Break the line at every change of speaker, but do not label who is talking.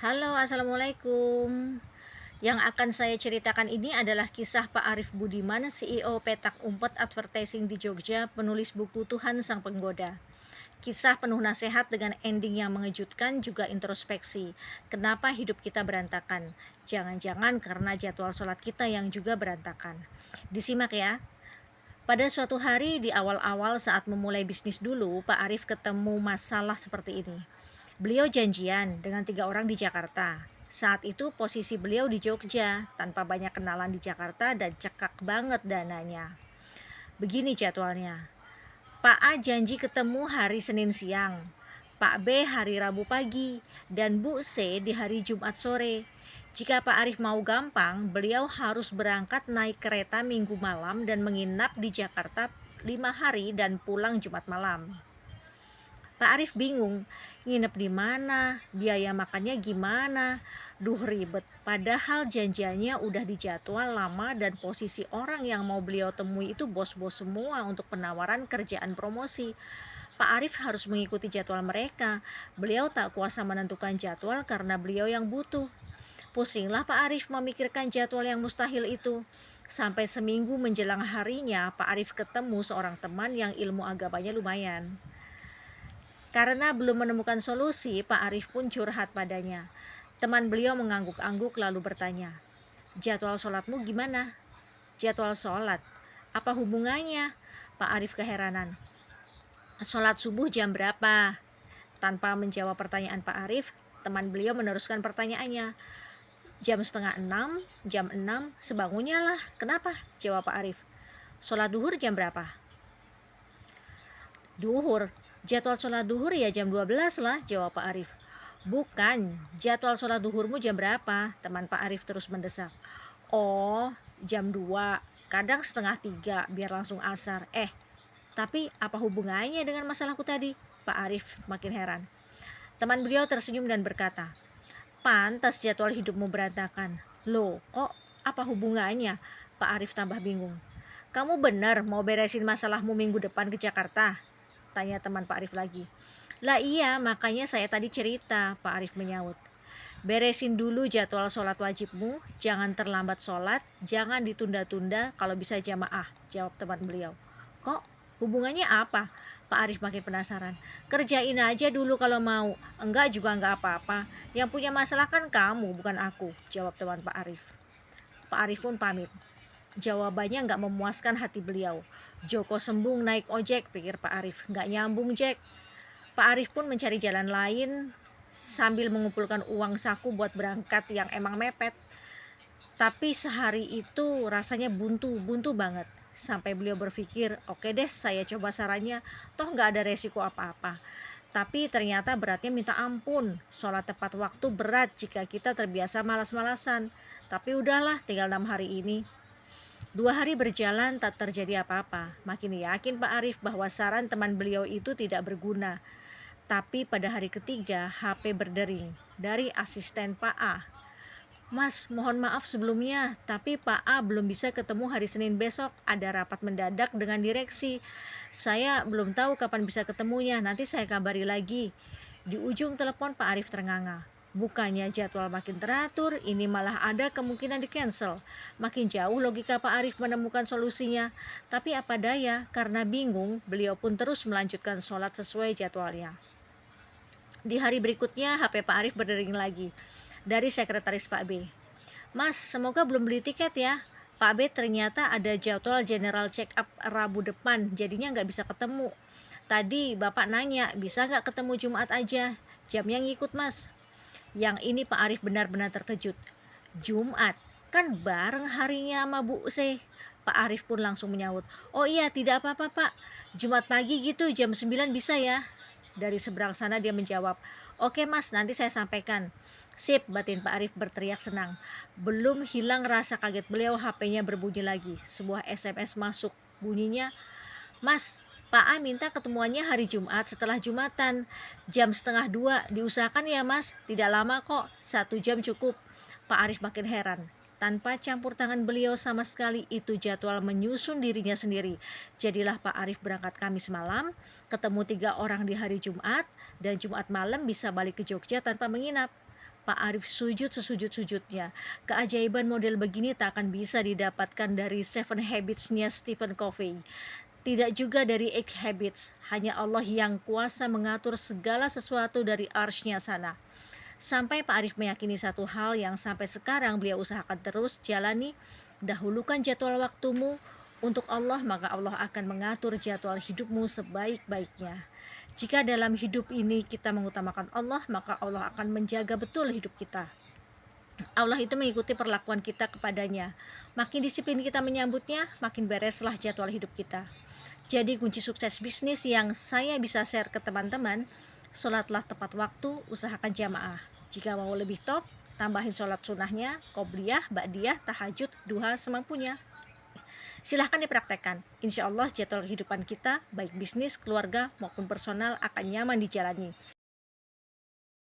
Halo, assalamualaikum. Yang akan saya ceritakan ini adalah kisah Pak Arif Budiman, CEO Petak Umpet Advertising di Jogja, penulis buku Tuhan Sang Penggoda. Kisah penuh nasihat dengan ending yang mengejutkan, juga introspeksi. Kenapa hidup kita berantakan? Jangan-jangan karena jadwal sholat kita yang juga berantakan. Disimak ya. Pada suatu hari di awal-awal saat memulai bisnis dulu, Pak Arif ketemu masalah seperti ini. Beliau janjian dengan 3 orang di Jakarta. Saat itu posisi beliau di Jogja, tanpa banyak kenalan di Jakarta dan cekak banget dananya. Begini jadwalnya. Pak A janji ketemu hari Senin siang, Pak B hari Rabu pagi, dan Bu C di hari Jumat sore. Jika Pak Arif mau gampang, beliau harus berangkat naik kereta Minggu malam dan menginap di Jakarta 5 hari dan pulang Jumat malam. Pak Arif bingung, nginep di mana, biaya makannya gimana, duh ribet. Padahal janjiannya udah dijadwal lama dan posisi orang yang mau beliau temui itu bos-bos semua untuk penawaran kerjaan promosi. Pak Arif harus mengikuti jadwal mereka. Beliau tak kuasa menentukan jadwal karena beliau yang butuh. Pusinglah Pak Arif memikirkan jadwal yang mustahil itu. Sampai seminggu menjelang harinya, Pak Arif ketemu seorang teman yang ilmu agamanya lumayan. Karena belum menemukan solusi, Pak Arif pun curhat padanya. Teman beliau mengangguk-angguk lalu bertanya, "Jadwal sholatmu gimana?" "Jadwal sholat? Apa hubungannya?" Pak Arif keheranan. "Sholat subuh jam berapa?" Tanpa menjawab pertanyaan Pak Arif, teman beliau meneruskan pertanyaannya. "Jam setengah 6, jam 6, sebangunnya lah." "Kenapa?" jawab Pak Arif. "Sholat duhur jam berapa?" "Duhur, jadwal sholat duhur ya jam 12 lah," jawab Pak Arif. "Bukan, jadwal sholat duhurmu jam berapa?" Teman Pak Arif terus mendesak. "Oh, jam 2, kadang setengah 3 biar langsung asar." Tapi apa hubungannya dengan masalahku tadi?" Pak Arif makin heran. Teman beliau tersenyum dan berkata, "Pantas jadwal hidupmu berantakan." "Loh, kok apa hubungannya?" Pak Arif tambah bingung. "Kamu benar mau beresin masalahmu minggu depan ke Jakarta?" tanya teman Pak Arif lagi. "Lah iya, makanya saya tadi cerita," Pak Arif menyaut. "Beresin dulu jadwal sholat wajibmu, jangan terlambat sholat, jangan ditunda-tunda, kalau bisa jamaah," jawab teman beliau. "Kok hubungannya apa?" Pak Arif makin penasaran. "Kerjain aja dulu kalau mau, enggak juga enggak apa-apa. Yang punya masalah kan kamu, bukan aku," jawab teman Pak Arif. Pak Arif pun pamit. Jawabannya nggak memuaskan hati beliau. "Joko sembung naik ojek," pikir Pak Arif. "Nggak nyambung, Jack." Pak Arif pun mencari jalan lain sambil mengumpulkan uang saku buat berangkat yang emang mepet. Tapi sehari itu rasanya buntu banget. Sampai beliau berpikir, oke deh saya coba sarannya, toh nggak ada resiko apa-apa. Tapi ternyata beratnya minta ampun. Sholat tepat waktu berat jika kita terbiasa malas-malasan. Tapi udahlah, tinggal 6 hari ini. 2 hari berjalan tak terjadi apa-apa. Makin yakin Pak Arif bahwa saran teman beliau itu tidak berguna. Tapi pada hari ketiga, HP berdering dari asisten Pak A. "Mas, mohon maaf sebelumnya, tapi Pak A belum bisa ketemu hari Senin besok. Ada rapat mendadak dengan direksi. Saya belum tahu kapan bisa ketemunya, nanti saya kabari lagi." Di ujung telepon Pak Arif ternganga. Bukannya jadwal makin teratur, ini malah ada kemungkinan di-cancel. Makin jauh logika Pak Arif menemukan solusinya. Tapi apa daya, karena bingung, beliau pun terus melanjutkan sholat sesuai jadwalnya. Di hari berikutnya, HP Pak Arif berdering lagi. Dari sekretaris Pak B. "Mas, semoga belum beli tiket ya. Pak B ternyata ada jadwal general check up Rabu depan, jadinya nggak bisa ketemu. Tadi Bapak nanya, bisa nggak ketemu Jumat aja? Jamnya ngikut, Mas." Yang ini Pak Arif benar-benar terkejut. "Jumat? Kan bareng harinya sama Bu C." Pak Arif pun langsung menyaut, "Oh iya, tidak apa-apa Pak. Jumat pagi gitu, jam 9 bisa ya?" Dari seberang sana dia menjawab, "Oke Mas, nanti saya sampaikan." "Sip," batin Pak Arif berteriak senang. Belum hilang rasa kaget beliau, HP-nya berbunyi lagi. Sebuah SMS masuk. Bunyinya, "Mas, Pak A minta ketemuannya hari Jumat setelah Jumatan, jam setengah 2. Diusahakan ya Mas, tidak lama kok, 1 jam cukup." Pak Arif makin heran. Tanpa campur tangan beliau sama sekali, itu jadwal menyusun dirinya sendiri. Jadilah Pak Arif berangkat Kamis malam, ketemu 3 orang di hari Jumat, dan Jumat malam bisa balik ke Jogja tanpa menginap. Pak Arif sujud sesujud-sujudnya. Keajaiban model begini tak akan bisa didapatkan dari Seven Habits-nya Stephen Covey. Tidak juga dari Eight Habits. Hanya Allah yang kuasa mengatur segala sesuatu dari arsy-Nya sana. Sampai Pak Arif meyakini satu hal yang sampai sekarang beliau usahakan terus jalani, dahulukan jadwal waktumu untuk Allah, maka Allah akan mengatur jadwal hidupmu sebaik-baiknya. Jika dalam hidup ini kita mengutamakan Allah, maka Allah akan menjaga betul hidup kita. Allah itu mengikuti perlakuan kita kepadanya. Makin disiplin kita menyambutnya, makin bereslah jadwal hidup kita. Jadi kunci sukses bisnis yang saya bisa share ke teman-teman, sholatlah tepat waktu, usahakan jamaah. Jika mau lebih top, tambahin sholat sunnahnya, qobliyah, ba'diyah, tahajud, duha semampunya. Silahkan dipraktekkan. Insya Allah jadwal kehidupan kita, baik bisnis, keluarga, maupun personal akan nyaman dijalani.